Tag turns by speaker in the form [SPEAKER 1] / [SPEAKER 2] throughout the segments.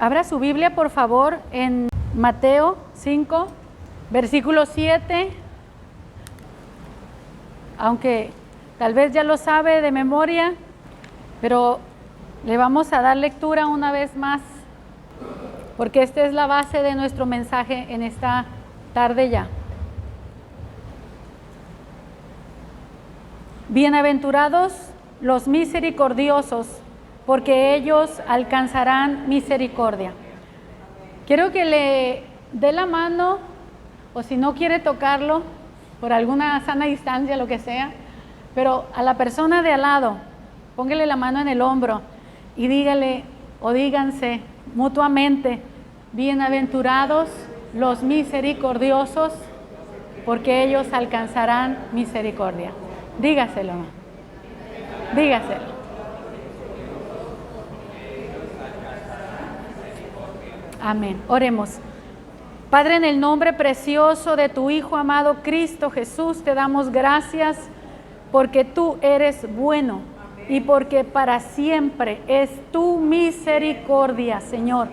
[SPEAKER 1] Abra su Biblia, por favor, en Mateo 5, versículo 7. Aunque tal vez ya lo sabe de memoria, pero le vamos a dar lectura una vez más, porque esta es la base de nuestro mensaje en esta tarde ya. Bienaventurados los misericordiosos, porque ellos alcanzarán misericordia. Quiero que le dé la mano, o si no quiere tocarlo, por alguna sana distancia, lo que sea, pero a la persona de al lado, póngale la mano en el hombro y dígale o díganse mutuamente: bienaventurados los misericordiosos, porque ellos alcanzarán misericordia. Dígaselo, dígaselo. Amén. Oremos. Padre, en el nombre precioso de tu Hijo amado Cristo Jesús, te damos gracias porque tú eres bueno y porque para siempre es tu misericordia, Señor.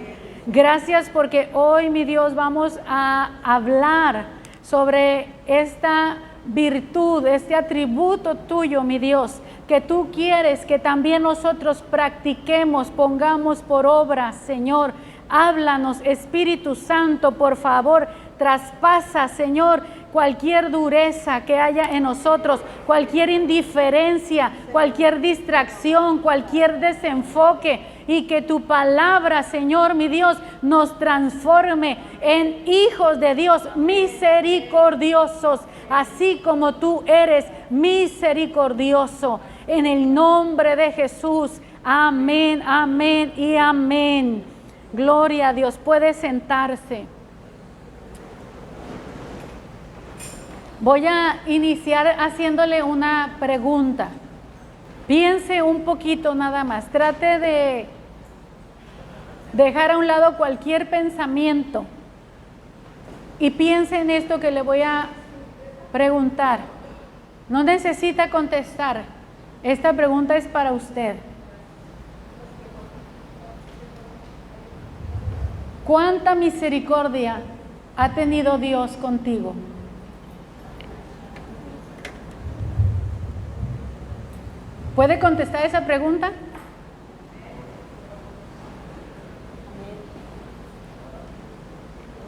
[SPEAKER 1] Gracias porque hoy, mi Dios, vamos a hablar sobre esta virtud, este atributo tuyo, mi Dios, que tú quieres que también nosotros practiquemos, pongamos por obra, Señor. Háblanos, Espíritu Santo, por favor, traspasa, Señor, cualquier dureza que haya en nosotros, cualquier indiferencia, cualquier distracción, cualquier desenfoque, y que tu palabra, Señor, mi Dios, nos transforme en hijos de Dios misericordiosos, así como tú eres misericordioso. En el nombre de Jesús, amén, amén y amén. Gloria a Dios. Puede sentarse. Voy a iniciar haciéndole una pregunta. Piense un poquito nada más. Trate de dejar a un lado cualquier pensamiento y piense en esto que le voy a preguntar. No necesita contestar. Esta pregunta es para usted. ¿Cuánta misericordia ha tenido Dios contigo? ¿Puede contestar esa pregunta?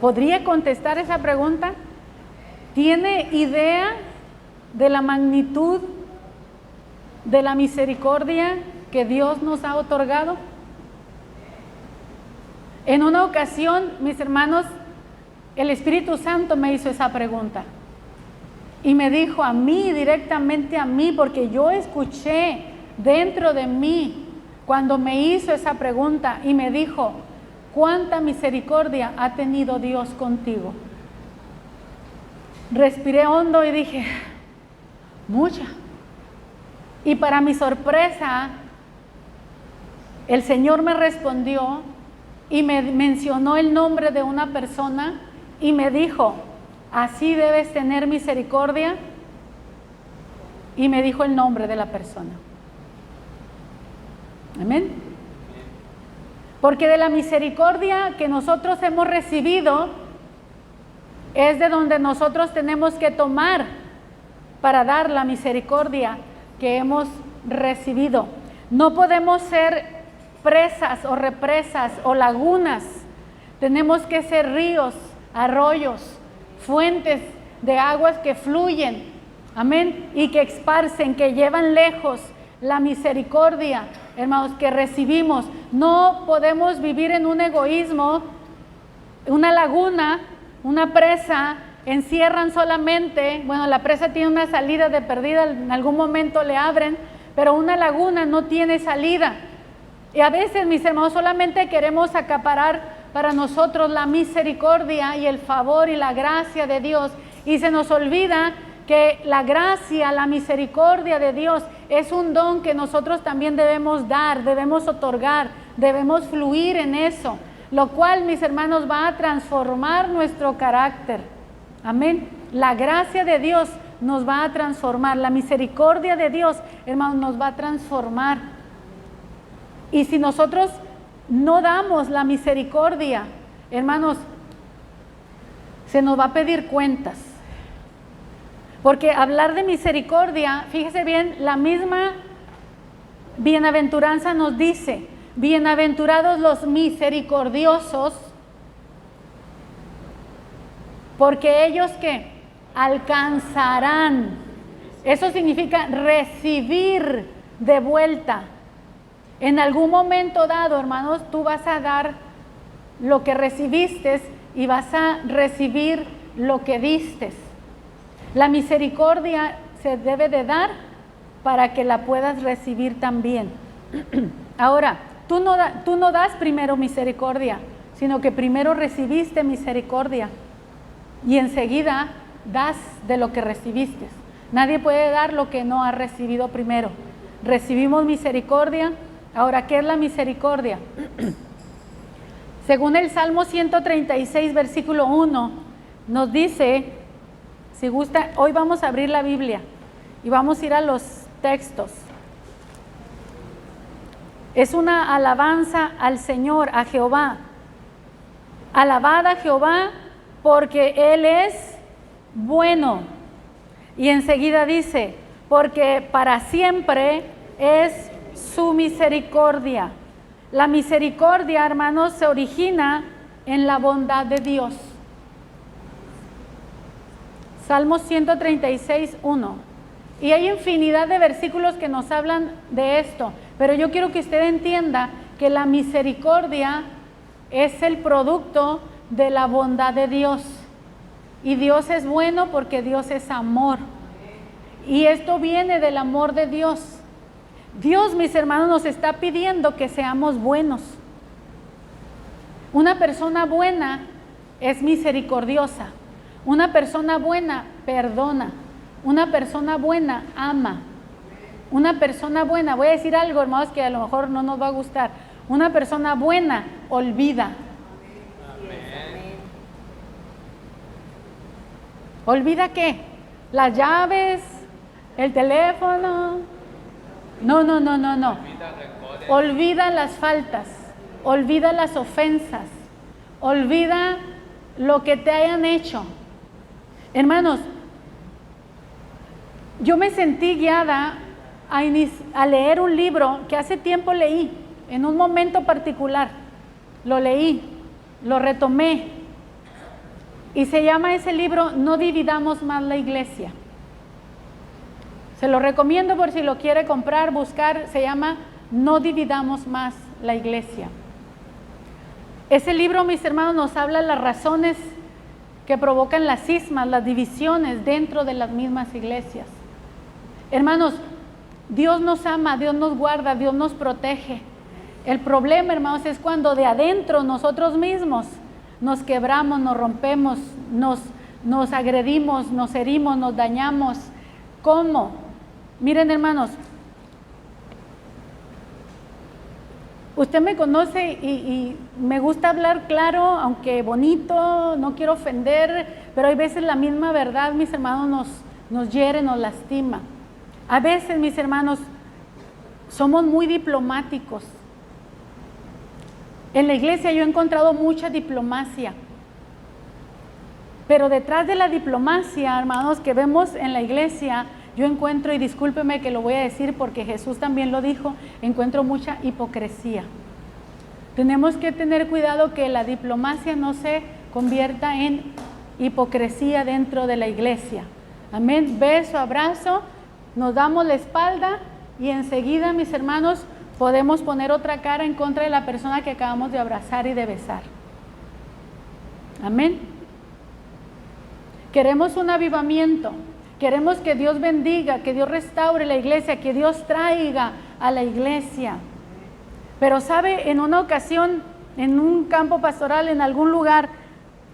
[SPEAKER 1] ¿Podría contestar esa pregunta? ¿Tiene idea de la magnitud de la misericordia que Dios nos ha otorgado? En una ocasión, mis hermanos, el Espíritu Santo me hizo esa pregunta y me dijo a mí, directamente a mí, porque yo escuché dentro de mí cuando me hizo esa pregunta y me dijo: ¿cuánta misericordia ha tenido Dios contigo? Respiré hondo y dije: mucha. Y para mi sorpresa, el Señor me respondió y me mencionó el nombre de una persona y me dijo: así debes tener misericordia. Y me dijo el nombre de la persona. Amén. Porque de la misericordia que nosotros hemos recibido es de donde nosotros tenemos que tomar para dar la misericordia que hemos recibido. No podemos ser presas o represas o lagunas. Tenemos que ser ríos, arroyos, fuentes de aguas que fluyen, amén, y que esparcen, que llevan lejos la misericordia, hermanos, que recibimos. No podemos vivir en un egoísmo. Una laguna, una presa, encierran solamente, bueno, la presa tiene una salida de perdida, en algún momento le abren, pero una laguna no tiene salida. Y a veces, mis hermanos, solamente queremos acaparar para nosotros la misericordia y el favor y la gracia de Dios, y se nos olvida que la gracia, la misericordia de Dios es un don que nosotros también debemos dar, debemos otorgar, debemos fluir en eso, lo cual, mis hermanos, va a transformar nuestro carácter. Amén. La gracia de Dios nos va a transformar, la misericordia de Dios, hermanos, nos va a transformar. Y si nosotros no damos la misericordia, hermanos, se nos va a pedir cuentas. Porque hablar de misericordia, fíjese bien, la misma bienaventuranza nos dice, bienaventurados los misericordiosos, porque ellos que alcanzarán, eso significa recibir de vuelta. En algún momento dado, hermanos, tú vas a dar lo que recibiste y vas a recibir lo que diste. La misericordia se debe de dar para que la puedas recibir también. Ahora, tú no das primero misericordia, sino que primero recibiste misericordia y enseguida das de lo que recibiste. Nadie puede dar lo que no ha recibido primero. Recibimos misericordia. Ahora, ¿qué es la misericordia? Según el Salmo 136, versículo 1, nos dice, si gusta, hoy vamos a abrir la Biblia y vamos a ir a los textos. Es una alabanza al Señor, a Jehová. Alabad a Jehová porque Él es bueno. Y enseguida dice, porque para siempre es su misericordia. La misericordia, hermanos, se origina en la bondad de Dios. Salmo 136, 1. Y hay infinidad de versículos que nos hablan de esto, pero yo quiero que usted entienda que la misericordia es el producto de la bondad de Dios. Y Dios es bueno porque Dios es amor. Y esto viene del amor de Dios. Dios, mis hermanos, nos está pidiendo que seamos buenos. Una persona buena es misericordiosa. Una persona buena perdona. Una persona buena ama. Una persona buena, voy a decir algo, hermanos, que a lo mejor no nos va a gustar. Una persona buena olvida. ¿Olvida qué? Las llaves, el teléfono. No. Olvida las faltas, olvida las ofensas, olvida lo que te hayan hecho. Hermanos, yo me sentí guiada a leer un libro que hace tiempo leí, en un momento particular. Lo leí, lo retomé. Y se llama ese libro, No dividamos más la iglesia. Se lo recomiendo por si lo quiere comprar, buscar, se llama No dividamos más la iglesia. Ese libro, mis hermanos, nos habla de las razones que provocan las cismas, las divisiones dentro de las mismas iglesias. Hermanos, Dios nos ama, Dios nos guarda, Dios nos protege. El problema, hermanos, es cuando de adentro nosotros mismos nos quebramos, nos rompemos, nos agredimos, nos herimos, nos dañamos. ¿Cómo? Miren, hermanos, usted me conoce y me gusta hablar claro, aunque bonito, no quiero ofender, pero hay veces la misma verdad, mis hermanos, nos hiere, nos lastima. A veces, mis hermanos, somos muy diplomáticos. En la iglesia yo he encontrado mucha diplomacia, pero detrás de la diplomacia, hermanos, que vemos en la iglesia, yo encuentro, y discúlpeme que lo voy a decir porque Jesús también lo dijo, encuentro mucha hipocresía. Tenemos que tener cuidado que la diplomacia no se convierta en hipocresía dentro de la iglesia. Amén. Beso, abrazo, nos damos la espalda y enseguida, mis hermanos, podemos poner otra cara en contra de la persona que acabamos de abrazar y de besar. Amén. Queremos un avivamiento. Queremos que Dios bendiga, que Dios restaure la iglesia, que Dios traiga a la iglesia. Pero sabe, en una ocasión, en un campo pastoral, en algún lugar,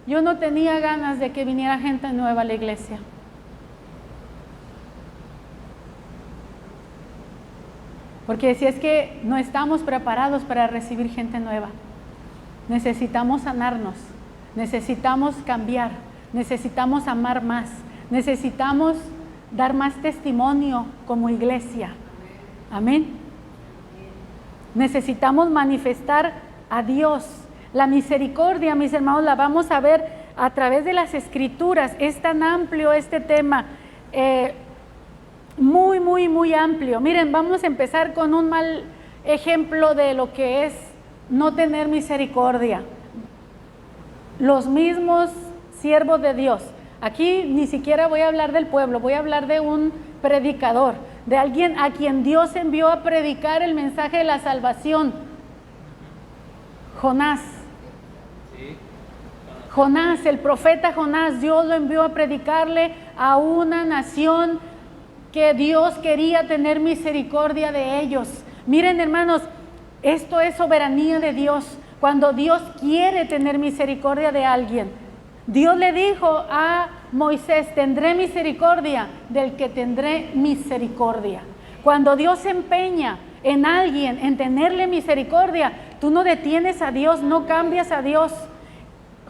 [SPEAKER 1] yo no tenía ganas de que viniera gente nueva a la iglesia. Porque decía, es que no estamos preparados para recibir gente nueva. Necesitamos sanarnos, necesitamos cambiar, necesitamos amar más. Necesitamos dar más testimonio como iglesia. Amén. Necesitamos manifestar a Dios. La misericordia, mis hermanos, la vamos a ver a través de las Escrituras. Es tan amplio este tema, muy amplio. Miren, vamos a empezar con un mal ejemplo de lo que es no tener misericordia. Los mismos siervos de Dios. Aquí ni siquiera voy a hablar del pueblo, voy a hablar de un predicador, de alguien a quien Dios envió a predicar el mensaje de la salvación. Jonás. Jonás, el profeta Jonás, Dios lo envió a predicarle a una nación que Dios quería tener misericordia de ellos. Miren, hermanos, esto es soberanía de Dios. Cuando Dios quiere tener misericordia de alguien, Dios le dijo a Moisés: tendré misericordia del que tendré misericordia. Cuando Dios se empeña en alguien, en tenerle misericordia, tú no detienes a Dios, no cambias a Dios.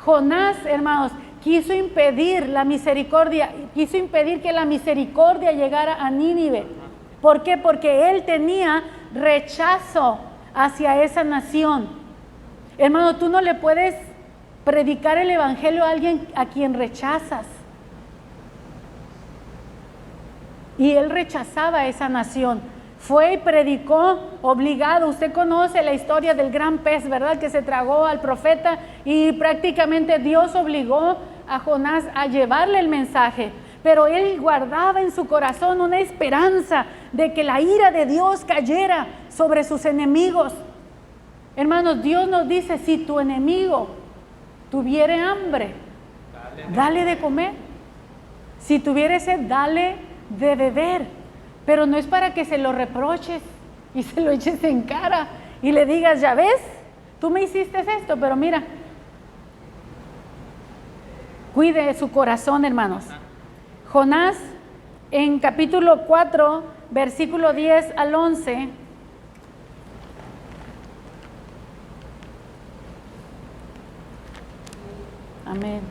[SPEAKER 1] Jonás, hermanos, quiso impedir la misericordia, quiso impedir que la misericordia llegara a Nínive. ¿Por qué? Porque él tenía rechazo hacia esa nación. Hermano, tú no le puedes predicar el evangelio a alguien a quien rechazas. Y él rechazaba a esa nación. Fue y predicó obligado. Usted conoce la historia del gran pez, ¿verdad? Que se tragó al profeta, y prácticamente Dios obligó a Jonás a llevarle el mensaje. Pero él guardaba en su corazón una esperanza de que la ira de Dios cayera sobre sus enemigos. Hermanos, Dios nos dice: si tu enemigo tuviere hambre, dale de comer. Si tuviere sed, dale de beber. Pero no es para que se lo reproches y se lo eches en cara y le digas: ya ves, tú me hiciste esto, pero mira. Cuide su corazón, hermanos. Jonás, en capítulo 4, versículo 10 al 11. Amén.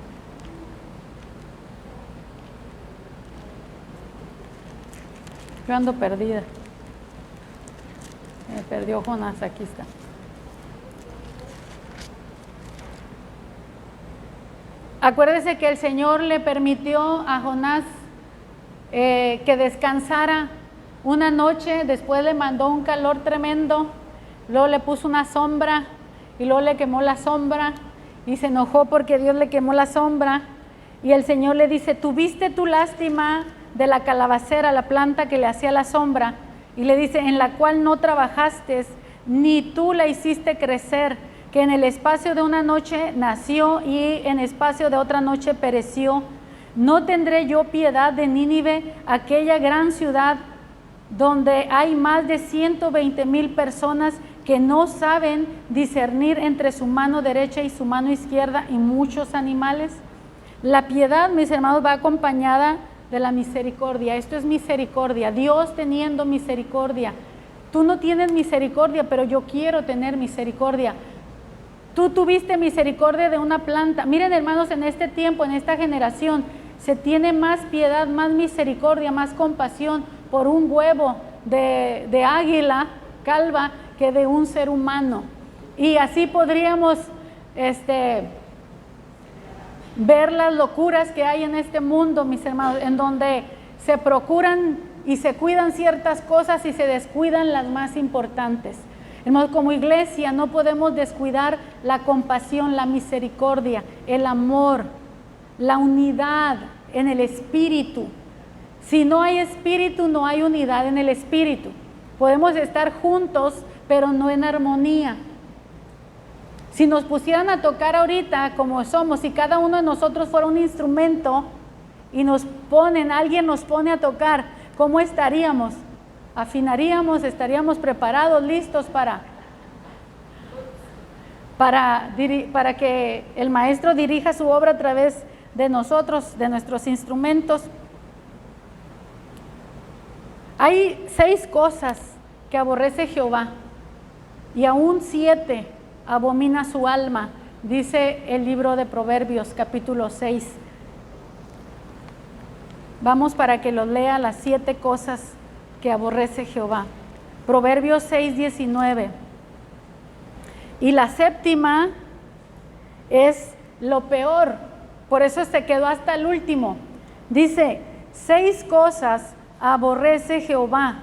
[SPEAKER 1] Yo ando perdida. Me perdió Jonás, aquí está. Acuérdese que el Señor le permitió a Jonás que descansara una noche, después le mandó un calor tremendo, luego le puso una sombra y luego le quemó la sombra y se enojó porque Dios le quemó la sombra, y el Señor le dice: ¿tuviste tu lástima de la calabacera, la planta que le hacía la sombra? Y le dice: en la cual no trabajaste, ni tú la hiciste crecer, que en el espacio de una noche nació y en espacio de otra noche pereció. ¿No tendré yo piedad de Nínive, aquella gran ciudad donde hay más de 120,000 personas que no saben discernir entre su mano derecha y su mano izquierda, y muchos animales? La piedad, mis hermanos, va acompañada de la misericordia. Esto es misericordia, Dios teniendo misericordia. Tú no tienes misericordia, pero yo quiero tener misericordia. Tú tuviste misericordia de una planta. Miren, hermanos, en este tiempo, en esta generación, se tiene más piedad, más misericordia, más compasión por un huevo de águila calva que de un ser humano. Y así podríamos ver las locuras que hay en este mundo, mis hermanos, en donde se procuran y se cuidan ciertas cosas y se descuidan las más importantes. Hermanos, como iglesia no podemos descuidar la compasión, la misericordia, el amor, la unidad en el espíritu. Si no hay espíritu, no hay unidad en el espíritu. Podemos estar juntos, pero no en armonía. Si nos pusieran a tocar ahorita como somos, si cada uno de nosotros fuera un instrumento y alguien nos pone a tocar, ¿cómo estaríamos? Afinaríamos, estaríamos preparados, listos para que el maestro dirija su obra a través de nosotros, de nuestros instrumentos. Hay 6 cosas que aborrece Jehová, y aún 7 abomina su alma, dice el libro de Proverbios, capítulo 6. Vamos para que los lea, las 7 cosas que aborrece Jehová. Proverbios 6:19. Y la séptima es lo peor, por eso se quedó hasta el último. Dice, 6 cosas aborrece Jehová,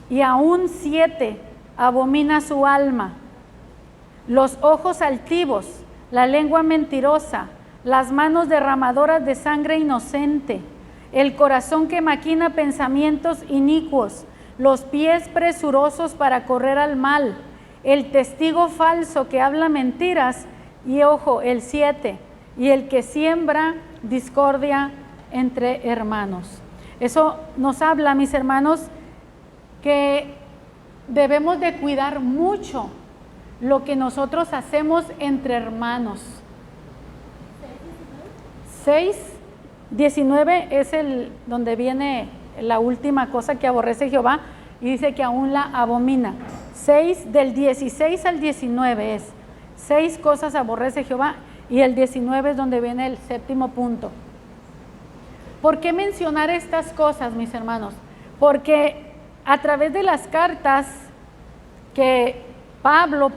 [SPEAKER 1] y aún 7 abomina su alma: los ojos altivos, la lengua mentirosa, las manos derramadoras de sangre inocente, el corazón que maquina pensamientos inicuos, los pies presurosos para correr al mal, el testigo falso que habla mentiras, y ojo, el 7, y el que siembra discordia entre hermanos. Eso nos habla, mis hermanos, que debemos de cuidar mucho lo que nosotros hacemos entre hermanos. 6:19 es el donde viene la última cosa que aborrece Jehová, y dice que aún la abomina. 6, del 16 al 19 es 6 cosas aborrece Jehová, y el 19 es donde viene el séptimo punto. ¿Por qué mencionar estas cosas, mis hermanos? Porque a través de las cartas que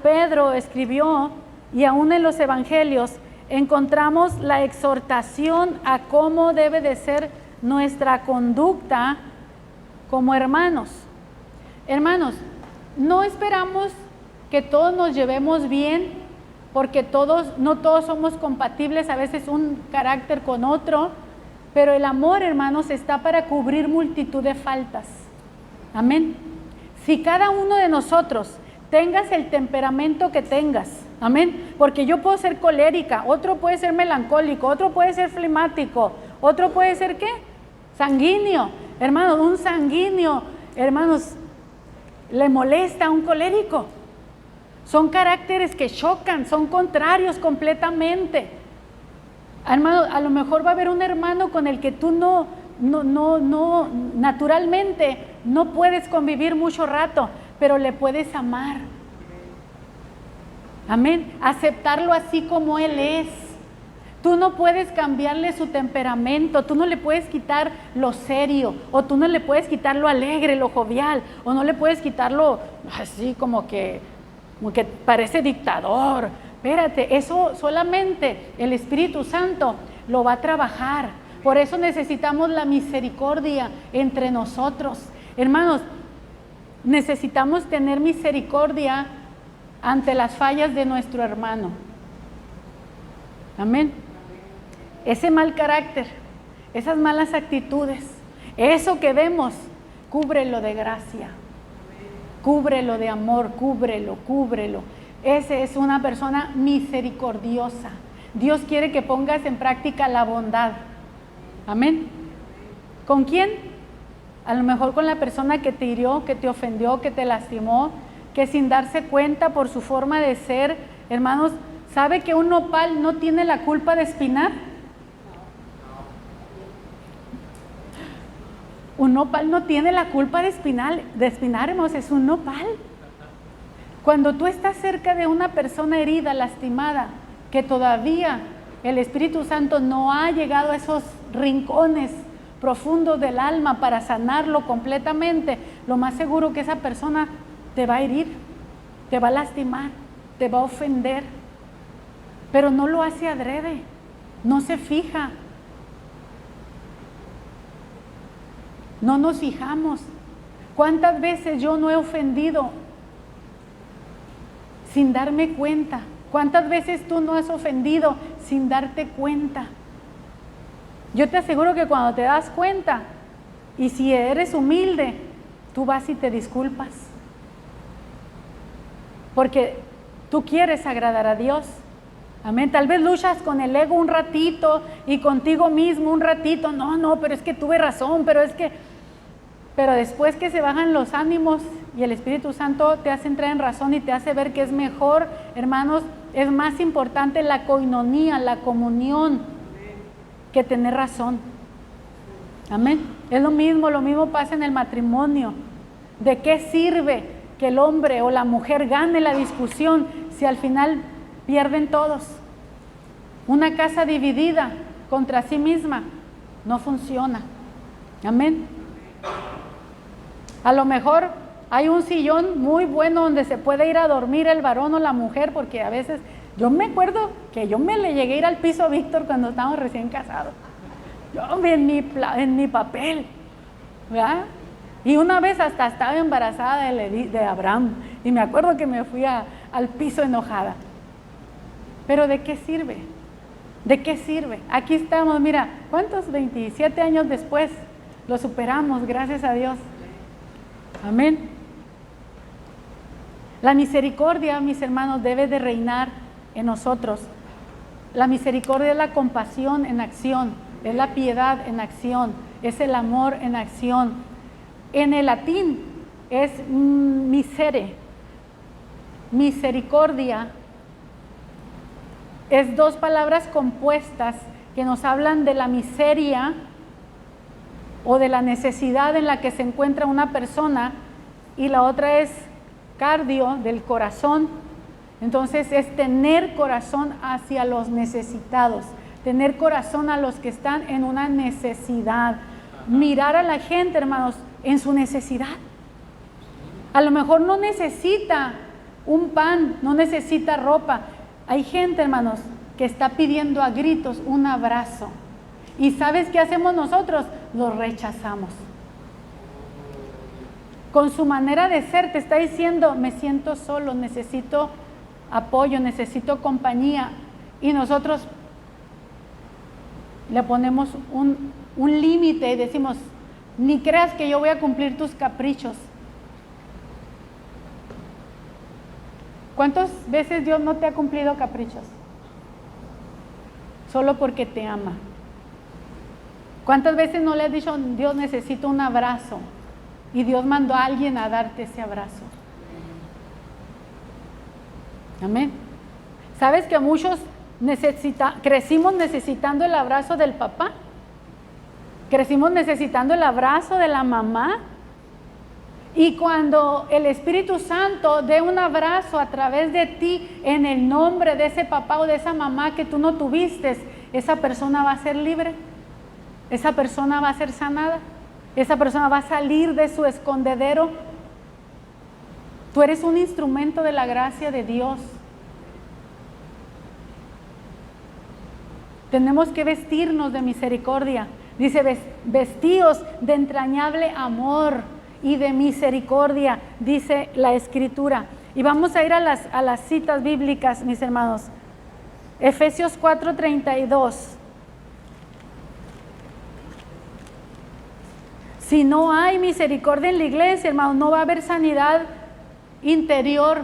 [SPEAKER 1] Pedro escribió, y aún en los evangelios, encontramos la exhortación a cómo debe de ser nuestra conducta como hermanos. Hermanos, no esperamos que todos nos llevemos bien, porque no todos somos compatibles, a veces un carácter con otro, pero el amor, hermanos, está para cubrir multitud de faltas. Amén. Si cada uno de nosotros tengas el temperamento que tengas, amén, porque yo puedo ser colérica, otro puede ser melancólico, otro puede ser flemático, otro puede ser ¿qué? Sanguíneo. Hermanos, un sanguíneo, hermanos, le molesta a un colérico. Son caracteres que chocan, son contrarios completamente. Hermanos, a lo mejor va a haber un hermano con el que tú no naturalmente no puedes convivir mucho rato, pero le puedes amar. Amén. Aceptarlo así como él es. Tú no puedes cambiarle su temperamento, tú no le puedes quitar lo serio, o tú no le puedes quitar lo alegre, lo jovial, o no le puedes quitarlo así como que parece dictador. Espérate, eso solamente el Espíritu Santo lo va a trabajar. Por eso necesitamos la misericordia entre nosotros. Hermanos, necesitamos tener misericordia ante las fallas de nuestro hermano. Amén. Ese mal carácter, esas malas actitudes, eso que vemos, cúbrelo de gracia, cúbrelo de amor, cúbrelo. Ese es una persona misericordiosa. Dios quiere que pongas en práctica la bondad. Amén. ¿Con quién? A lo mejor con la persona que te hirió, que te ofendió, que te lastimó, que sin darse cuenta por su forma de ser, hermanos, ¿sabe que un nopal no tiene la culpa de espinar? Un nopal no tiene la culpa de espinar, hermanos, es un nopal. Cuando tú estás cerca de una persona herida, lastimada, que todavía el Espíritu Santo no ha llegado a esos rincones profundos del alma para sanarlo completamente, lo más seguro que esa persona te va a herir, te va a lastimar, te va a ofender, pero no lo hace adrede, no se fija. No nos fijamos. ¿Cuántas veces yo no he ofendido sin darme cuenta? ¿Cuántas veces tú no has ofendido sin darte cuenta? Yo te aseguro que cuando te das cuenta, y si eres humilde, tú vas y te disculpas, porque tú quieres agradar a Dios. Amén. Tal vez luchas con el ego un ratito y contigo mismo un ratito. No, pero es que tuve razón, pero después que se bajan los ánimos y el Espíritu Santo te hace entrar en razón y te hace ver que es mejor, hermanos, es más importante la coinonía, la comunión, que tener razón. Amén. Es lo mismo pasa en el matrimonio. ¿De qué sirve que el hombre o la mujer gane la discusión si al final pierden todos? Una casa dividida contra sí misma no funciona. Amén. A lo mejor hay un sillón muy bueno donde se puede ir a dormir el varón o la mujer, porque a veces, yo me acuerdo que yo me le llegué a ir al piso a Víctor cuando estábamos recién casados. Yo en mi papel, ¿verdad? Y una vez hasta estaba embarazada de Abraham, y me acuerdo que me fui al piso enojada. Pero ¿de qué sirve? ¿De qué sirve? Aquí estamos, mira, ¿cuántos? 27 años después lo superamos, gracias a Dios. Amén. La misericordia, mis hermanos, debe de reinar en nosotros. La misericordia es la compasión en acción, es la piedad en acción, es el amor en acción. En el latín es misere. Misericordia es dos palabras compuestas que nos hablan de la miseria o de la necesidad en la que se encuentra una persona, y la otra es cardio, del corazón. Entonces es tener corazón hacia los necesitados, tener corazón a los que están en una necesidad, mirar a la gente, hermanos, en su necesidad. A lo mejor no necesita un pan, no necesita ropa. Hay gente, hermanos, que está pidiendo a gritos un abrazo. ¿Y sabes qué hacemos nosotros? Lo rechazamos. Con su manera de ser te está diciendo, me siento solo, necesito apoyo, necesito compañía. Y nosotros le ponemos un límite y decimos, ni creas que yo voy a cumplir tus caprichos. ¿Cuántas veces Dios no te ha cumplido caprichos? Solo porque te ama. ¿Cuántas veces no le has dicho, Dios, necesito un abrazo? Y Dios mandó a alguien a darte ese abrazo. Amén. ¿Sabes que muchos crecimos necesitando el abrazo del papá? Crecimos necesitando el abrazo de la mamá. Y cuando el Espíritu Santo dé un abrazo a través de ti en el nombre de ese papá o de esa mamá que tú no tuviste, esa persona va a ser libre, esa persona va a ser sanada, esa persona va a salir de su escondedero. Tú eres un instrumento de la gracia de Dios. Tenemos que vestirnos de misericordia. Dice, vestíos de entrañable amor y de misericordia, dice la Escritura. Y vamos a ir a las citas bíblicas, mis hermanos. Efesios 4:32. Si no hay misericordia en la iglesia, hermanos, no va a haber sanidad interior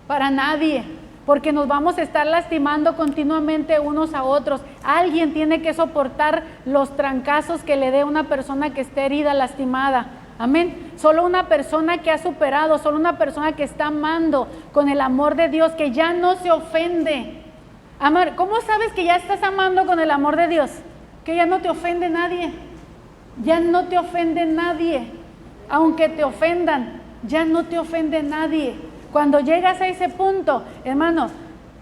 [SPEAKER 1] para nadie, porque nos vamos a estar lastimando continuamente unos a otros. Alguien tiene que soportar los trancazos que le dé una persona que esté herida, lastimada. Amén. Solo una persona que ha superado, solo una persona que está amando con el amor de Dios, que ya no se ofende. Amar, ¿cómo sabes que ya estás amando con el amor de Dios? Que ya no te ofende nadie. Ya no te ofende nadie. Aunque te ofendan, ya no te ofende nadie. Cuando llegas a ese punto, hermanos,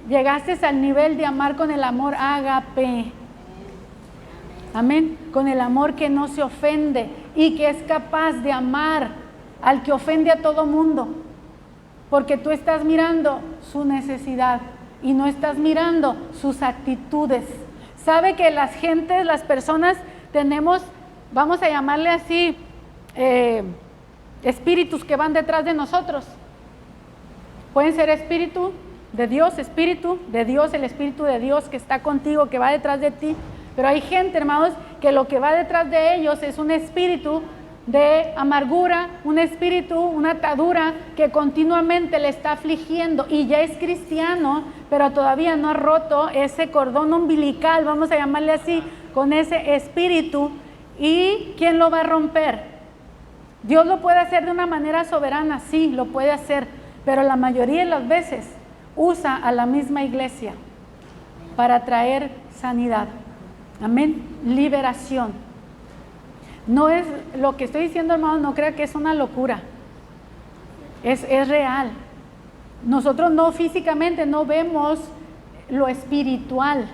[SPEAKER 1] llegaste al nivel de amar con el amor ágape. Amén. Con el amor que no se ofende y que es capaz de amar al que ofende a todo mundo. Porque tú estás mirando su necesidad y no estás mirando sus actitudes. Sabe que las gentes, las personas, tenemos, vamos a llamarle así, espíritus que van detrás de nosotros. Pueden ser espíritu de Dios, el Espíritu de Dios que está contigo, que va detrás de ti. Pero hay gente, hermanos, que lo que va detrás de ellos es un espíritu de amargura, un espíritu, una atadura que continuamente le está afligiendo, y ya es cristiano, pero todavía no ha roto ese cordón umbilical, vamos a llamarle así, con ese espíritu. ¿Y quién lo va a romper? Dios lo puede hacer de una manera soberana, sí, lo puede hacer, pero la mayoría de las veces usa a la misma iglesia para traer sanidad. Amén. Liberación. No es lo que estoy diciendo, hermano, no crea que es una locura. Es real. Nosotros no físicamente no vemos lo espiritual.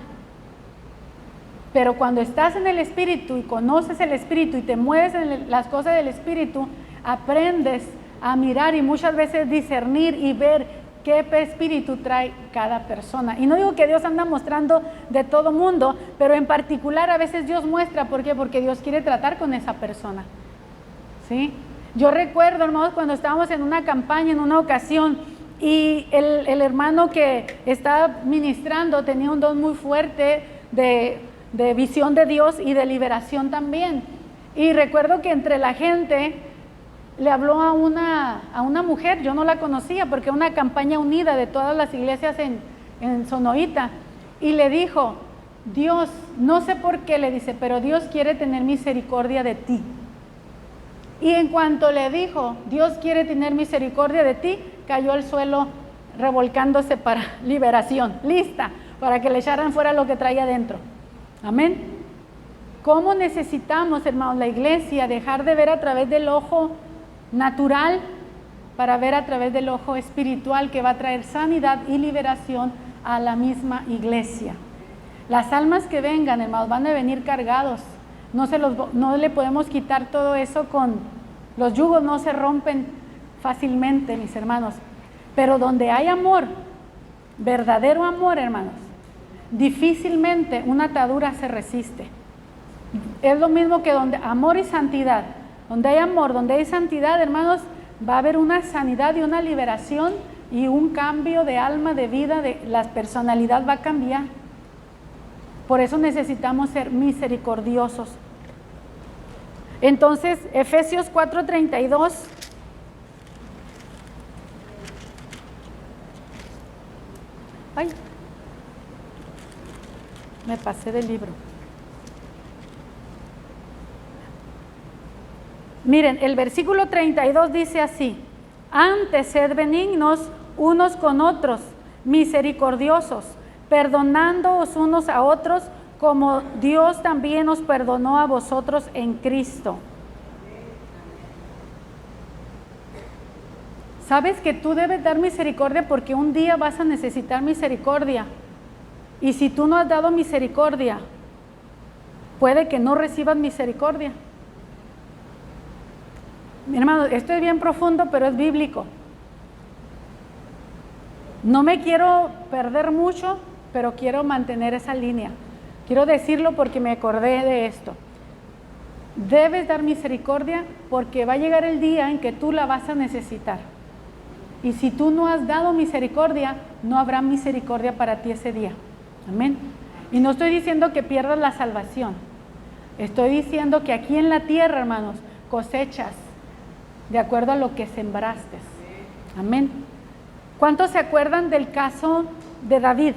[SPEAKER 1] Pero cuando estás en el Espíritu y conoces el Espíritu y te mueves en las cosas del Espíritu, aprendes a mirar y muchas veces discernir y ver qué espíritu trae cada persona. Y no digo que Dios anda mostrando de todo mundo, pero en particular a veces Dios muestra. ¿Por qué? Porque Dios quiere tratar con esa persona, ¿sí? Yo recuerdo, hermanos, cuando estábamos en una campaña, en una ocasión, y el hermano que estaba ministrando tenía un don muy fuerte de visión de Dios y de liberación también. Y recuerdo que entre la gente le habló a una mujer, yo no la conocía porque era una campaña unida de todas las iglesias en Sonoita, y le dijo: Dios, no sé por qué, le dice, pero Dios quiere tener misericordia de ti. Y en cuanto le dijo, Dios quiere tener misericordia de ti, cayó al suelo revolcándose para liberación, lista para que le echaran fuera lo que traía adentro. Amén. ¿Cómo necesitamos, hermanos, la iglesia dejar de ver a través del ojo natural para ver a través del ojo espiritual, que va a traer sanidad y liberación a la misma iglesia? Las almas que vengan, hermanos, van a venir cargados. No le podemos quitar todo eso los yugos no se rompen fácilmente, mis hermanos. Pero donde hay amor, verdadero amor, hermanos, difícilmente una atadura se resiste. Es lo mismo que donde amor y santidad. Donde hay amor, donde hay santidad, hermanos, va a haber una sanidad y una liberación y un cambio de alma, de vida, la personalidad va a cambiar. Por eso necesitamos ser misericordiosos. Entonces, Efesios 4:32. Ay, me pasé del libro. Miren, el versículo 32 dice así: antes sed benignos unos con otros, misericordiosos, perdonándoos unos a otros, como Dios también os perdonó a vosotros en Cristo. Sabes que tú debes dar misericordia porque un día vas a necesitar misericordia. Y si tú no has dado misericordia, puede que no recibas misericordia. Mi hermano, esto es bien profundo, pero es bíblico. No me quiero perder mucho, pero quiero mantener esa línea. Quiero decirlo porque me acordé de esto. Debes dar misericordia porque va a llegar el día en que tú la vas a necesitar. Y si tú no has dado misericordia, no habrá misericordia para ti ese día. Amén. Y no estoy diciendo que pierdas la salvación. Estoy diciendo que aquí en la tierra, hermanos, cosechas de acuerdo a lo que sembraste. Amén. ¿Cuántos se acuerdan del caso de David?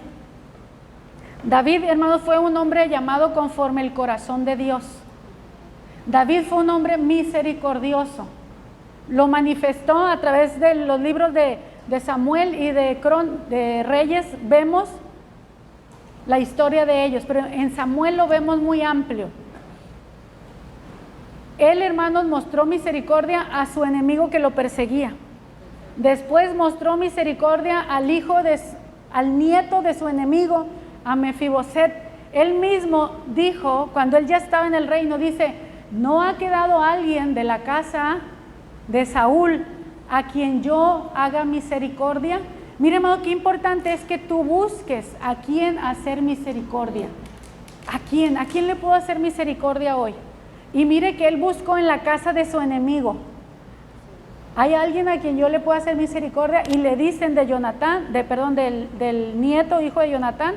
[SPEAKER 1] David, hermanos, fue un hombre llamado conforme el corazón de Dios. David fue un hombre misericordioso. Lo manifestó a través de los libros de Samuel y de Reyes. Vemos la historia de ellos, pero en Samuel lo vemos muy amplio. Él, hermanos, mostró misericordia a su enemigo que lo perseguía. Después mostró misericordia al nieto de su enemigo, a Mefiboset. Él mismo dijo, cuando él ya estaba en el reino, dice: no ha quedado alguien de la casa de Saúl a quien yo haga misericordia. Mire, hermano, qué importante es que tú busques a quién hacer misericordia. ¿A quién le puedo hacer misericordia hoy? Y mire que él buscó en la casa de su enemigo. Hay alguien a quien yo le puedo hacer misericordia. Y le dicen del nieto, hijo de Jonatán,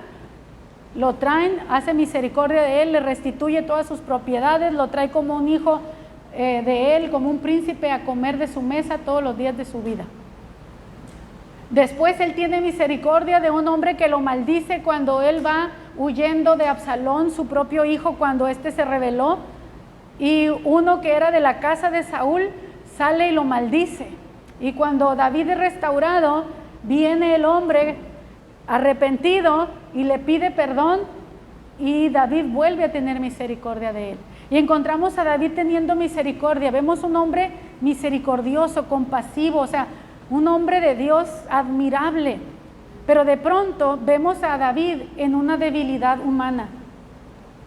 [SPEAKER 1] lo traen, hace misericordia de él, le restituye todas sus propiedades, lo trae como un hijo de él, como un príncipe, a comer de su mesa todos los días de su vida. Después él tiene misericordia de un hombre que lo maldice cuando él va huyendo de Absalón, su propio hijo, cuando éste se rebeló, y uno que era de la casa de Saúl sale y lo maldice. Y cuando David es restaurado, viene el hombre arrepentido y le pide perdón, y David vuelve a tener misericordia de él. Y encontramos a David teniendo misericordia. Vemos un hombre misericordioso, compasivo, o sea, un hombre de Dios admirable. Pero de pronto vemos a David en una debilidad humana.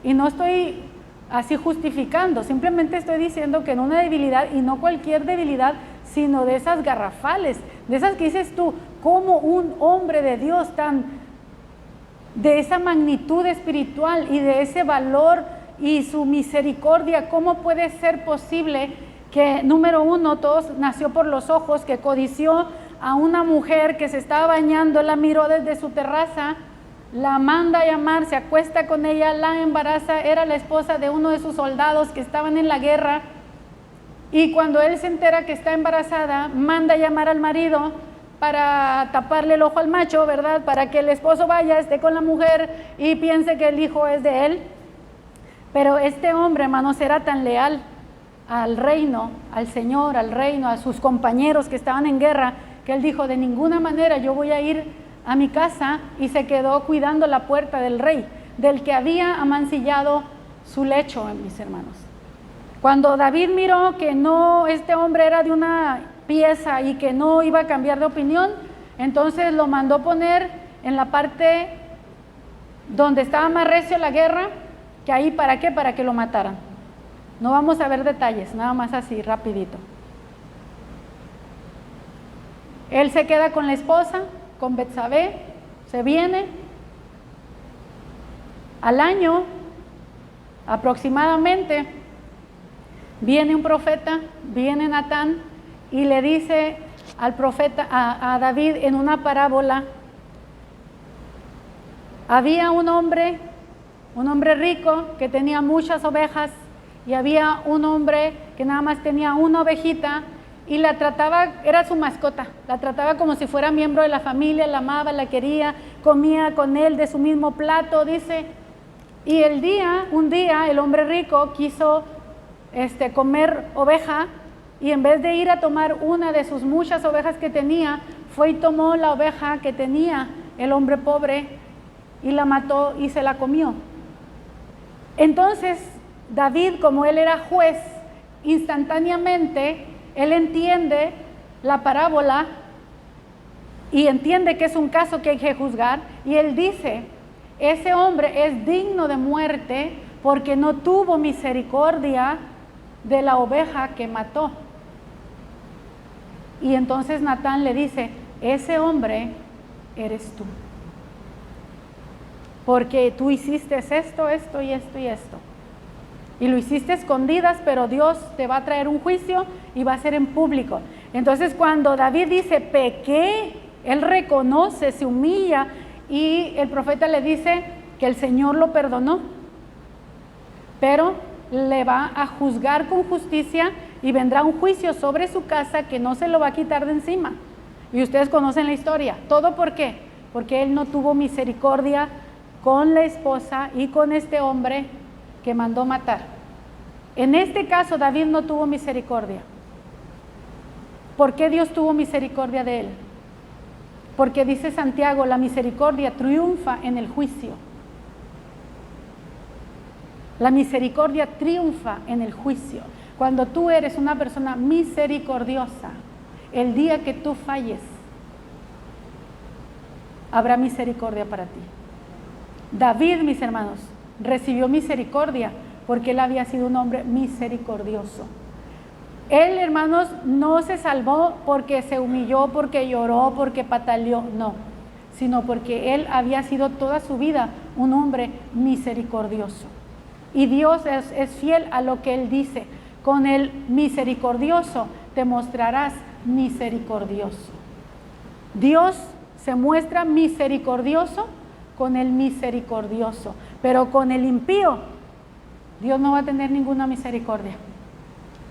[SPEAKER 1] Y no estoy así justificando, simplemente estoy diciendo que en una debilidad, y no cualquier debilidad, sino de esas garrafales, de esas que dices tú, como un hombre de Dios de esa magnitud espiritual y de ese valor y su misericordia, ¿cómo puede ser posible que, número uno, todo nació por los ojos, que codició a una mujer que se estaba bañando, la miró desde su terraza, la manda a llamar, se acuesta con ella, la embaraza, era la esposa de uno de sus soldados que estaban en la guerra, y cuando él se entera que está embarazada, manda a llamar al marido para taparle el ojo al macho, ¿verdad? Para que el esposo vaya, esté con la mujer y piense que el hijo es de él. Pero este hombre, hermanos, era tan leal al reino, al Señor, al reino, a sus compañeros que estaban en guerra, que él dijo, de ninguna manera yo voy a ir a mi casa, y se quedó cuidando la puerta del rey, del que había amancillado su lecho, mis hermanos. Cuando David miró que no, este hombre era de una pieza y que no iba a cambiar de opinión, entonces lo mandó poner en la parte donde estaba más recio la guerra, que ahí, ¿para qué? Para que lo mataran. No vamos a ver detalles, nada más así, rapidito. Él se queda con la esposa, con Betsabé, se viene. Al año, aproximadamente, viene un profeta, viene Natán, y le dice al profeta, a David, en una parábola, había un hombre rico que tenía muchas ovejas, y había un hombre que nada más tenía una ovejita, y la trataba, era su mascota, la trataba como si fuera miembro de la familia, la amaba, la quería, comía con él de su mismo plato, dice. Y un día el hombre rico quiso comer oveja, y en vez de ir a tomar una de sus muchas ovejas que tenía, fue y tomó la oveja que tenía el hombre pobre y la mató y se la comió. Entonces David, como él era juez, instantáneamente él entiende la parábola y entiende que es un caso que hay que juzgar, y él dice, ese hombre es digno de muerte porque no tuvo misericordia de la oveja que mató. Y entonces Natán le dice, ese hombre eres tú, porque tú hiciste esto, esto y esto y esto, y lo hiciste escondidas, pero Dios te va a traer un juicio y va a ser en público. Entonces cuando David dice, pequé, él reconoce, se humilla, y el profeta le dice que el Señor lo perdonó, pero le va a juzgar con justicia y vendrá un juicio sobre su casa que no se lo va a quitar de encima. Y ustedes conocen la historia. ¿Todo por qué? Porque él no tuvo misericordia con la esposa y con este hombre que mandó matar. En este caso David no tuvo misericordia. ¿Por qué Dios tuvo misericordia de él? Porque dice Santiago, la misericordia triunfa en el juicio. La misericordia triunfa en el juicio. Cuando tú eres una persona misericordiosa, el día que tú falles, habrá misericordia para ti. David, mis hermanos, recibió misericordia porque él había sido un hombre misericordioso. Él, hermanos, no se salvó porque se humilló, porque lloró, porque pataleó, no, sino porque él había sido toda su vida un hombre misericordioso. Y Dios es fiel a lo que él dice. Con el misericordioso te mostrarás misericordioso. Dios se muestra misericordioso con el misericordioso, pero con el impío Dios no va a tener ninguna misericordia.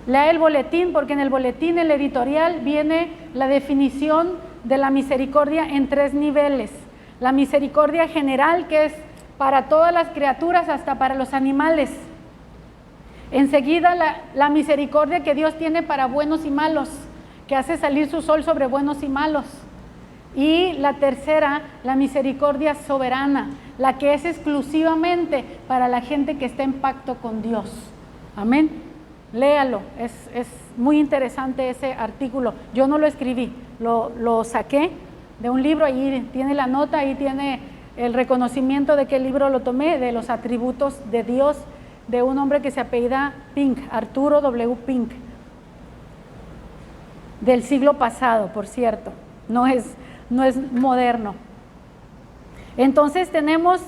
[SPEAKER 1] Lea el boletín, porque en el boletín, el editorial, viene la definición de la misericordia en 3 niveles. La misericordia general, que es para todas las criaturas, hasta para los animales. Enseguida la misericordia que Dios tiene para buenos y malos, que hace salir su sol sobre buenos y malos. Y la tercera, la misericordia soberana, la que es exclusivamente para la gente que está en pacto con Dios. Amén. Léalo, es muy interesante ese artículo. Yo no lo escribí, lo saqué de un libro, ahí tiene la nota, ahí tiene el reconocimiento de que el libro lo tomé, de los atributos de Dios, de un hombre que se apellida Pink, Arturo W. Pink. del siglo pasado, por cierto, no es moderno. Entonces tenemos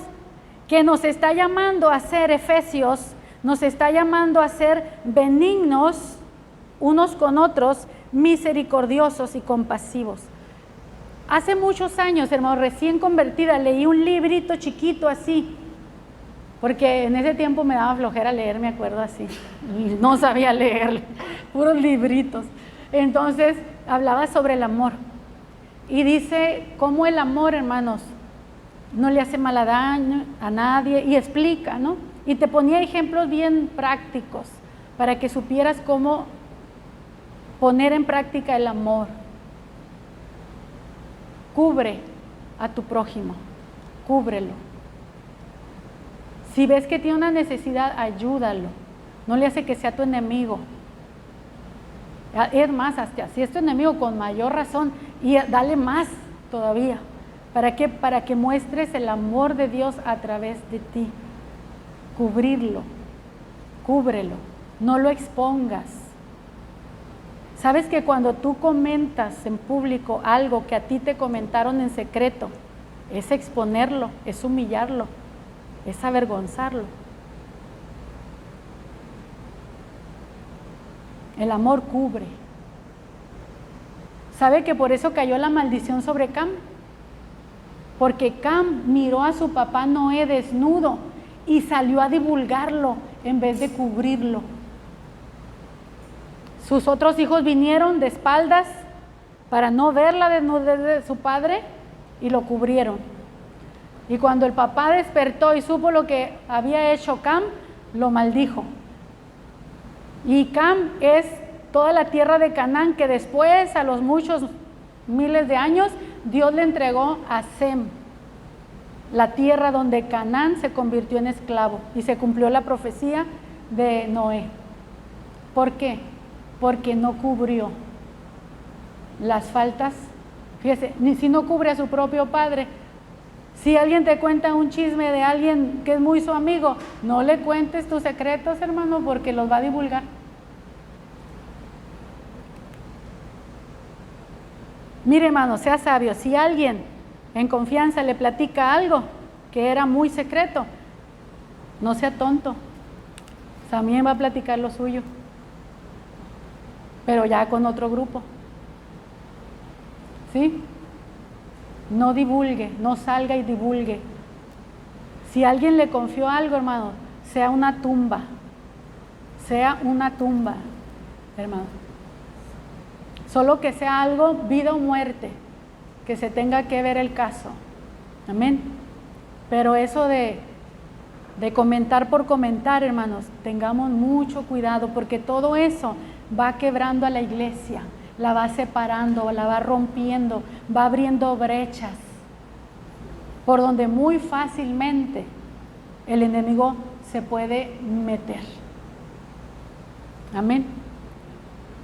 [SPEAKER 1] que nos está llamando a ser Efesios, nos está llamando a ser benignos unos con otros, misericordiosos y compasivos. Hace muchos años, hermano, recién convertida, leí un librito chiquito así, porque en ese tiempo me daba flojera leer, me acuerdo así, y no sabía leer, puros libritos. Entonces hablaba sobre el amor y dice cómo el amor, hermanos, no le hace mal a nadie, y explica, ¿no? Y te ponía ejemplos bien prácticos para que supieras cómo poner en práctica el amor. Cubre a tu prójimo, cúbrelo. Si ves que tiene una necesidad, ayúdalo. No le hace que sea tu enemigo. Es más, hasta si es tu enemigo, con mayor razón, y dale más todavía. ¿Para qué? Para que muestres el amor de Dios a través de ti. Cubrirlo, cúbrelo, no lo expongas. ¿Sabes que cuando tú comentas en público algo que a ti te comentaron en secreto, es exponerlo, es humillarlo, es avergonzarlo? El amor cubre. ¿Sabe que por eso cayó la maldición sobre Cam? Porque Cam miró a su papá Noé desnudo y salió a divulgarlo en vez de cubrirlo. Sus otros hijos vinieron de espaldas para no ver la desnudez de su padre y lo cubrieron. Y cuando el papá despertó y supo lo que había hecho Cam, lo maldijo. Y Cam es toda la tierra de Canaán, que después, a los muchos miles de años, Dios le entregó a Sem, la tierra donde Canaán se convirtió en esclavo, y se cumplió la profecía de Noé. ¿Por qué? Porque no cubrió las faltas. Fíjese, ni si no cubre a su propio padre. Si alguien te cuenta un chisme de alguien que es muy su amigo, no le cuentes tus secretos, hermano, porque los va a divulgar. Mire, hermano, sea sabio. Si alguien en confianza le platica algo que era muy secreto, no sea tonto. También va a platicar lo suyo, pero ya con otro grupo. ¿Sí? No divulgue, no salga y divulgue. Si alguien le confió algo, hermano, sea una tumba, hermano. Solo que sea algo, vida o muerte, que se tenga que ver el caso. Amén. Pero eso de comentar por comentar, hermanos, tengamos mucho cuidado, porque todo eso va quebrando a la iglesia, la va separando, la va rompiendo, va abriendo brechas por donde muy fácilmente el enemigo se puede meter. Amén.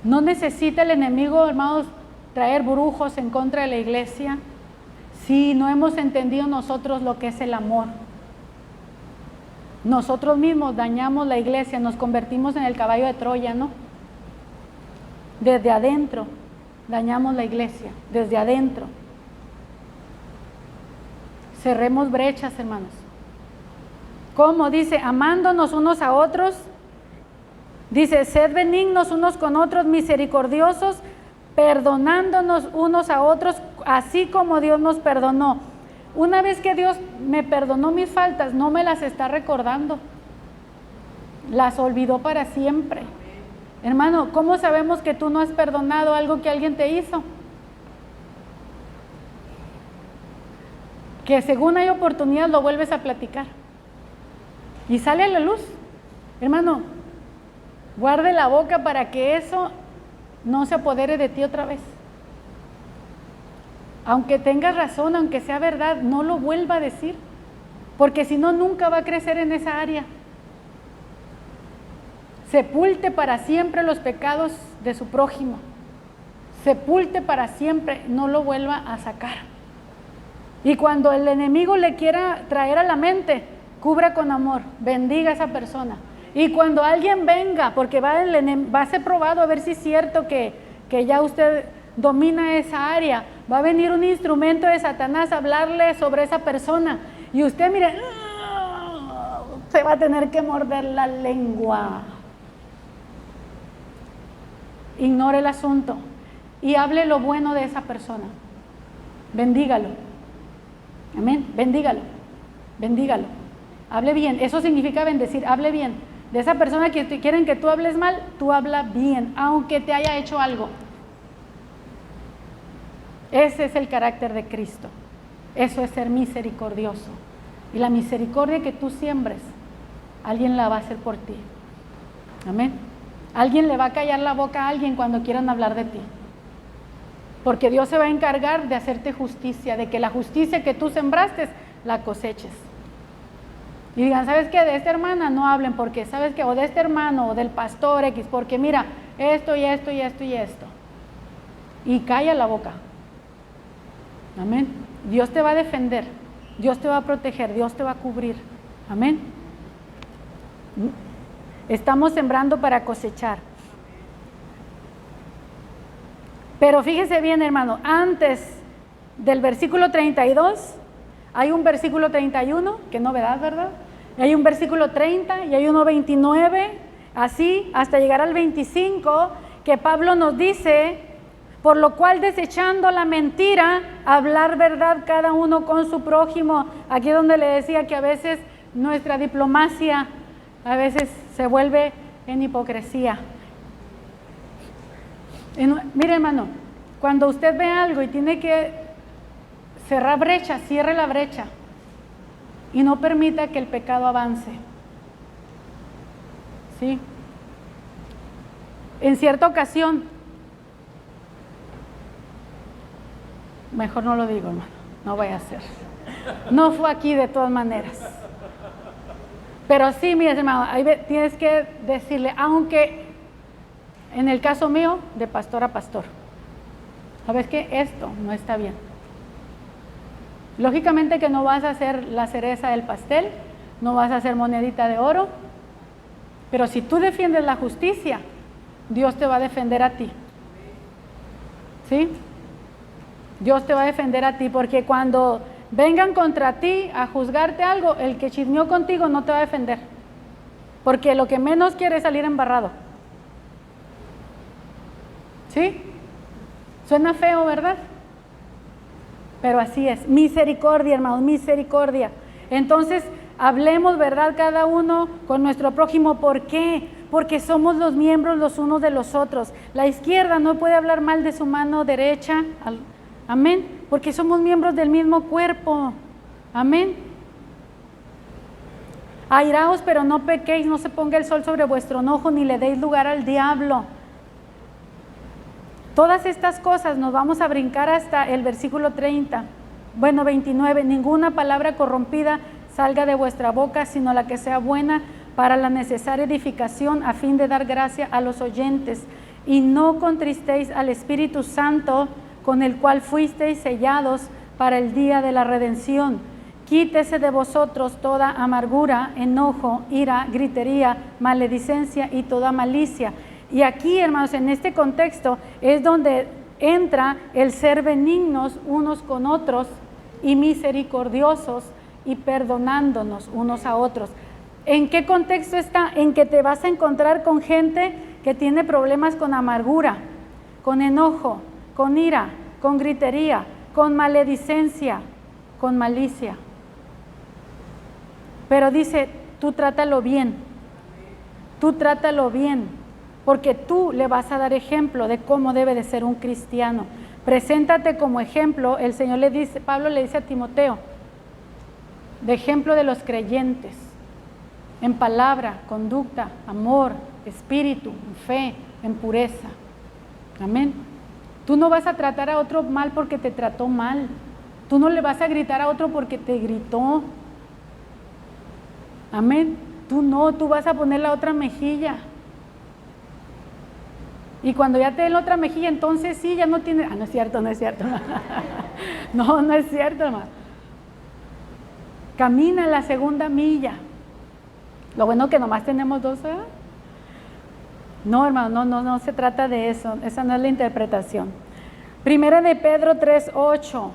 [SPEAKER 1] No necesita el enemigo, hermanos, traer brujos en contra de la iglesia si no hemos entendido nosotros lo que es el amor. Nosotros mismos dañamos la iglesia, nos convertimos en el caballo de Troya, ¿no? Desde adentro dañamos la iglesia, desde adentro. Cerremos brechas, hermanos. ¿Cómo? Dice, amándonos unos a otros. Dice, sed benignos unos con otros, misericordiosos, perdonándonos unos a otros, así como Dios nos perdonó. Una vez que Dios me perdonó mis faltas, no me las está recordando. Las olvidó para siempre. Hermano, ¿cómo sabemos que tú no has perdonado algo que alguien te hizo? Que según hay oportunidad lo vuelves a platicar y sale a la luz. Hermano, guarde la boca para que eso no se apodere de ti otra vez. Aunque tengas razón, aunque sea verdad, no lo vuelva a decir, porque si no, nunca va a crecer en esa área. Sepulte para siempre los pecados de su prójimo. Sepulte para siempre, no lo vuelva a sacar. Y cuando el enemigo le quiera traer a la mente, cubra con amor, bendiga a esa persona. Y cuando alguien venga, porque va a ser probado a ver si es cierto que que ya usted domina esa área, va a venir un instrumento de Satanás a hablarle sobre esa persona y usted, mire, se va a tener que morder la lengua. Ignore el asunto y hable lo bueno de esa persona. Bendígalo. Amén. Bendígalo. Bendígalo. Hable bien. Eso significa bendecir. Hable bien. De esa persona que quieren que tú hables mal, tú habla bien, aunque te haya hecho algo. Ese es el carácter de Cristo. Eso es ser misericordioso. Y la misericordia que tú siembres, alguien la va a hacer por ti. Amén. Alguien le va a callar la boca a alguien cuando quieran hablar de ti. Porque Dios se va a encargar de hacerte justicia, de que la justicia que tú sembraste la coseches. Y digan, ¿sabes qué? De esta hermana no hablen, porque ¿sabes qué? O de este hermano, o del pastor X, porque mira, esto y esto y esto y esto. Y calla la boca. Amén. Dios te va a defender, Dios te va a proteger, Dios te va a cubrir. Amén. Estamos sembrando para cosechar. Pero fíjese bien, hermano, antes del versículo 32, hay un versículo 31, que novedad, ¿verdad? Y hay un versículo 30 y hay uno 29, así hasta llegar al 25, que Pablo nos dice, por lo cual desechando la mentira, hablar verdad cada uno con su prójimo. Aquí donde le decía que a veces nuestra diplomacia a veces se vuelve en hipocresía. Mire, hermano, cuando usted ve algo y tiene que cerrar brecha, cierre la brecha y no permita que el pecado avance. ¿Sí? En cierta ocasión, mejor no lo digo, hermano, no vaya a ser. No fue aquí de todas maneras. Pero sí, mire, hermano, ahí tienes que decirle, aunque en el caso mío, de pastor a pastor, ¿sabes qué? Esto no está bien. Lógicamente que no vas a hacer la cereza del pastel, no vas a hacer monedita de oro, pero si tú defiendes la justicia, Dios te va a defender a ti. ¿Sí? Dios te va a defender a ti, porque cuando vengan contra ti a juzgarte algo, el que chismeó contigo no te va a defender, porque lo que menos quiere es salir embarrado. ¿Sí? Suena feo, ¿verdad? Pero así es. Misericordia, hermanos, misericordia. Entonces, hablemos verdad cada uno con nuestro prójimo. ¿Por qué? Porque somos los miembros los unos de los otros. La izquierda no puede hablar mal de su mano derecha. Amén. Porque somos miembros del mismo cuerpo. Amén. Airaos, pero no pequéis, no se ponga el sol sobre vuestro enojo, ni le deis lugar al diablo. Todas estas cosas nos vamos a brincar hasta el versículo 30. Bueno, 29. Ninguna palabra corrompida salga de vuestra boca, sino la que sea buena para la necesaria edificación, a fin de dar gracia a los oyentes. Y no contristéis al Espíritu Santo, con el cual fuisteis sellados para el día de la redención. Quítese de vosotros toda amargura, enojo, ira, gritería, maledicencia y toda malicia. Y aquí, hermanos, en este contexto es donde entra el ser benignos unos con otros y misericordiosos y perdonándonos unos a otros. ¿En qué contexto está? En que te vas a encontrar con gente que tiene problemas con amargura, con enojo, con ira, con gritería, con maledicencia, con malicia. Pero dice, tú trátalo bien, tú trátalo bien, porque tú le vas a dar ejemplo de cómo debe de ser un cristiano. Preséntate como ejemplo. El Señor le dice, Pablo le dice a Timoteo, de ejemplo de los creyentes, en palabra, conducta, amor, espíritu, en fe, en pureza. Amén. Tú no vas a tratar a otro mal porque te trató mal. Tú no le vas a gritar a otro porque te gritó. Amén. Tú vas a poner la otra mejilla. Y cuando ya te den la otra mejilla, entonces sí, ya no tiene... no es cierto, no es cierto. No es cierto, hermano. Camina la segunda milla. Lo bueno que nomás tenemos dos, ¿eh? No, hermano, no se trata de eso. Esa no es la interpretación. Primera de Pedro 3:8.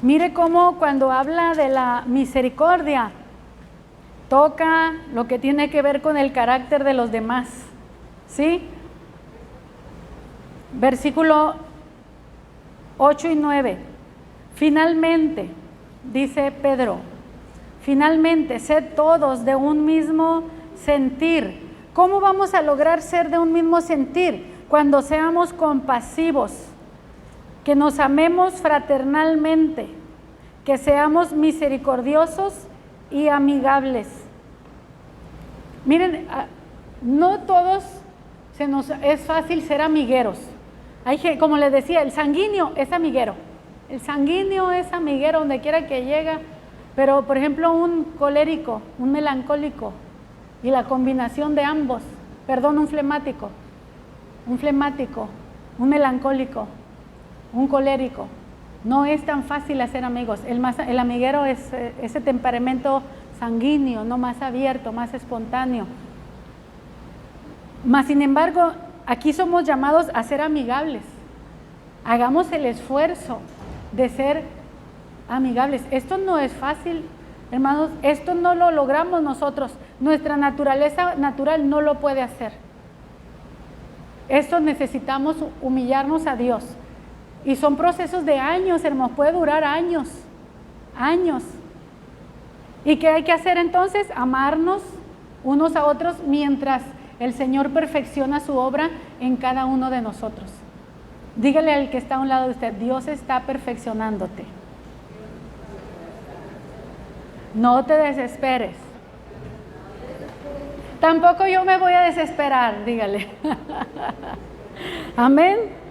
[SPEAKER 1] Mire cómo cuando habla de la misericordia, toca lo que tiene que ver con el carácter de los demás, ¿sí? Versículo 8 y 9. Finalmente, dice Pedro, finalmente, sed todos de un mismo sentir. ¿Cómo vamos a lograr ser de un mismo sentir? Cuando seamos compasivos, que nos amemos fraternalmente, que seamos misericordiosos y amigables. Miren, no todos es fácil ser amigueros. Como les decía, el sanguíneo es amiguero. El sanguíneo es amiguero donde quiera que llega. Pero, por ejemplo, un colérico, un melancólico, y la combinación de ambos, un flemático, un melancólico, un colérico, no es tan fácil hacer amigos. El amiguero es ese temperamento sanguíneo, no, más abierto, más espontáneo. Mas, sin embargo, aquí somos llamados a ser amigables. Hagamos el esfuerzo de ser amigables. Esto no es fácil, hermanos. Esto no lo logramos nosotros. Nuestra naturaleza natural no lo puede hacer. Esto necesitamos humillarnos a Dios. Y son procesos de años, hermanos. Puede durar años. ¿Y qué hay que hacer entonces? Amarnos unos a otros mientras el Señor perfecciona su obra en cada uno de nosotros. Dígale al que está a un lado de usted, Dios está perfeccionándote. No te desesperes. Tampoco yo me voy a desesperar, dígale. Amén.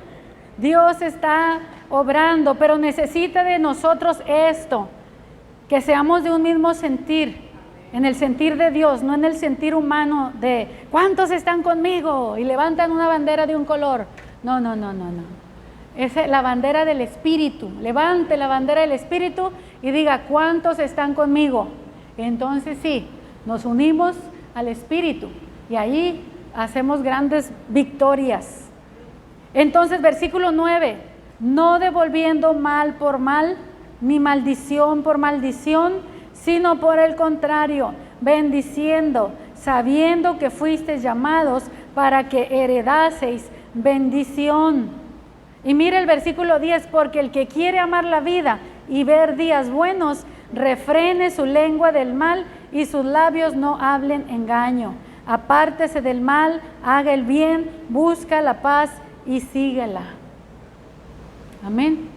[SPEAKER 1] Dios está obrando, pero necesita de nosotros esto, que seamos de un mismo sentir, en el sentir de Dios, no en el sentir humano de ¿cuántos están conmigo? Y levantan una bandera de un color. No. Es la bandera del Espíritu. Levante la bandera del Espíritu y diga ¿cuántos están conmigo? Entonces sí, nos unimos al Espíritu y ahí hacemos grandes victorias. Entonces, versículo 9, no devolviendo mal por mal, ni maldición por maldición, sino por el contrario, bendiciendo, sabiendo que fuisteis llamados para que heredaseis bendición. Y mire el versículo 10, porque el que quiere amar la vida y ver días buenos, refrene su lengua del mal y sus labios no hablen engaño. Apártese del mal, haga el bien, busca la paz y síguela. Amén.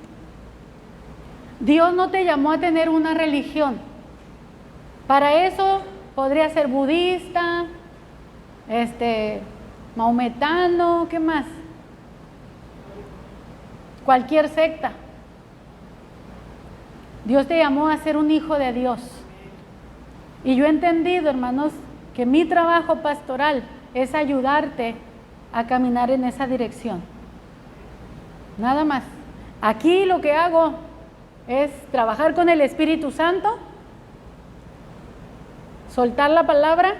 [SPEAKER 1] Dios no te llamó a tener una religión. Para eso podría ser budista, maometano, ¿qué más? Cualquier secta. Dios te llamó a ser un hijo de Dios. Y yo he entendido, hermanos, que mi trabajo pastoral es ayudarte a caminar en esa dirección. Nada más. Aquí lo que hago es trabajar con el Espíritu Santo, soltar la palabra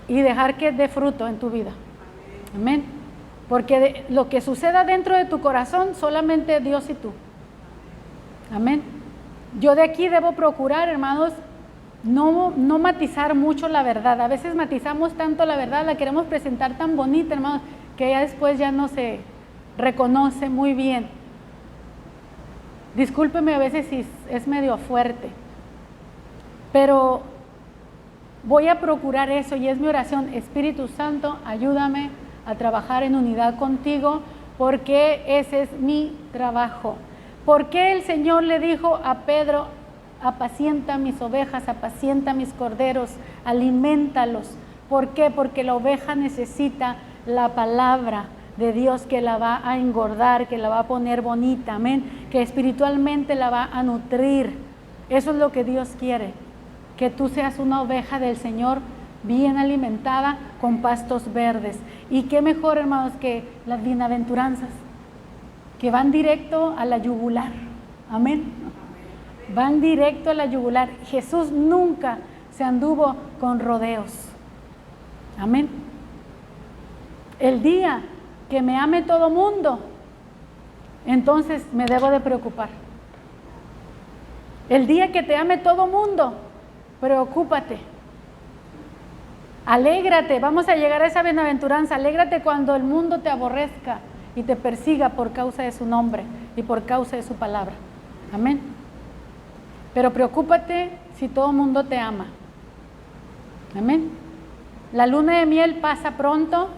[SPEAKER 1] y dejar que dé fruto en tu vida. Amén. Porque lo que suceda dentro de tu corazón, solamente Dios y tú. Amén. Yo de aquí debo procurar, hermanos, no matizar mucho la verdad. A veces matizamos tanto la verdad, la queremos presentar tan bonita, hermanos, que ya después ya no se reconoce muy bien. Discúlpeme a veces si es medio fuerte, pero voy a procurar eso y es mi oración. Espíritu Santo, ayúdame a trabajar en unidad contigo, porque ese es mi trabajo. ¿Por qué el Señor le dijo a Pedro, apacienta mis ovejas, apacienta mis corderos, aliméntalos? ¿Por qué? Porque la oveja necesita la palabra de Dios, que la va a engordar, que la va a poner bonita, amén, que espiritualmente la va a nutrir. Eso es lo que Dios quiere, que tú seas una oveja del Señor bien alimentada con pastos verdes. Y qué mejor, hermanos, que las bienaventuranzas. que van directo a la yugular. Amén. Van directo a la yugular. Jesús nunca se anduvo con rodeos. Amén. El día que me ame todo mundo, entonces me debo de preocupar. El día que te ame todo mundo, preocúpate. Alégrate, vamos a llegar a esa bienaventuranza. Alégrate cuando el mundo te aborrezca y te persiga por causa de su nombre y por causa de su palabra. Amén. Pero preocúpate si todo el mundo te ama. Amén. La luna de miel pasa pronto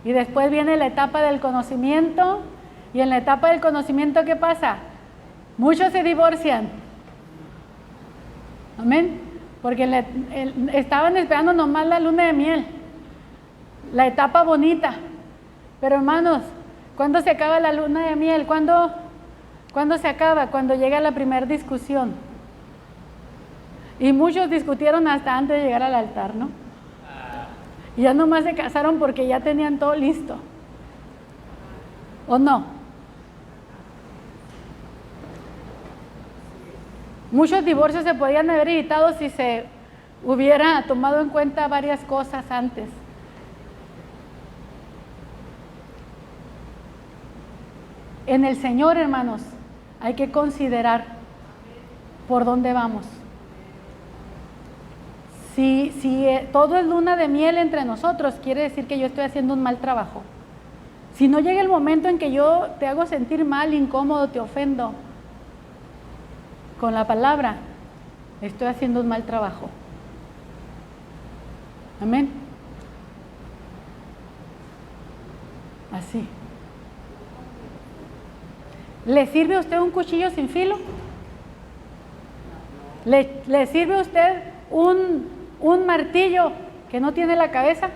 [SPEAKER 1] y después viene la etapa del conocimiento. Y en la etapa del conocimiento, ¿qué pasa? Muchos se divorcian. Amén. Porque estaban esperando nomás la luna de miel, la etapa bonita. Pero hermanos, ¿cuándo se acaba la luna de miel? ¿Cuándo se acaba? Cuando llega la primera discusión. Y muchos discutieron hasta antes de llegar al altar, ¿no? Y ya nomás se casaron porque ya tenían todo listo. ¿O no? Muchos divorcios se podían haber evitado si se hubiera tomado en cuenta varias cosas antes. En el Señor, hermanos, hay que considerar por dónde vamos. Si todo es luna de miel entre nosotros, quiere decir que yo estoy haciendo un mal trabajo. Si no llega el momento en que yo te hago sentir mal, incómodo, te ofendo con la palabra, estoy haciendo un mal trabajo. Amén. Así. ¿Le sirve a usted un cuchillo sin filo? ¿Le sirve a usted un martillo que no tiene la cabeza?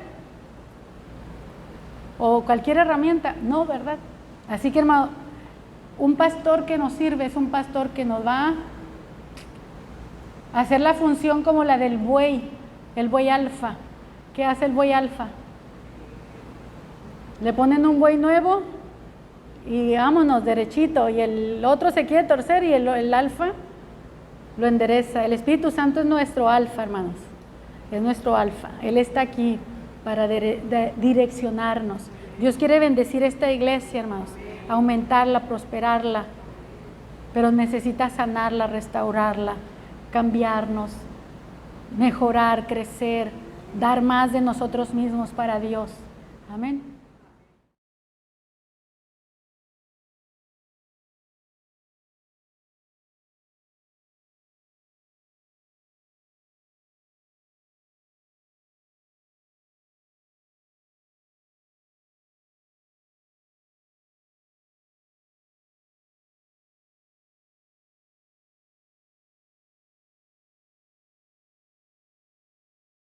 [SPEAKER 1] ¿O cualquier herramienta? No, ¿verdad? Así que, hermano, un pastor que nos sirve es un pastor que nos va a hacer la función como la del buey, el buey alfa. ¿Qué hace el buey alfa? Le ponen un buey nuevo y vámonos derechito, y el otro se quiere torcer y el alfa lo endereza. El Espíritu Santo es nuestro alfa, hermanos, es nuestro alfa. Él está aquí para direccionarnos. Dios quiere bendecir esta iglesia, hermanos, aumentarla, prosperarla, pero necesita sanarla, restaurarla, cambiarnos, mejorar, crecer, dar más de nosotros mismos para Dios. Amén.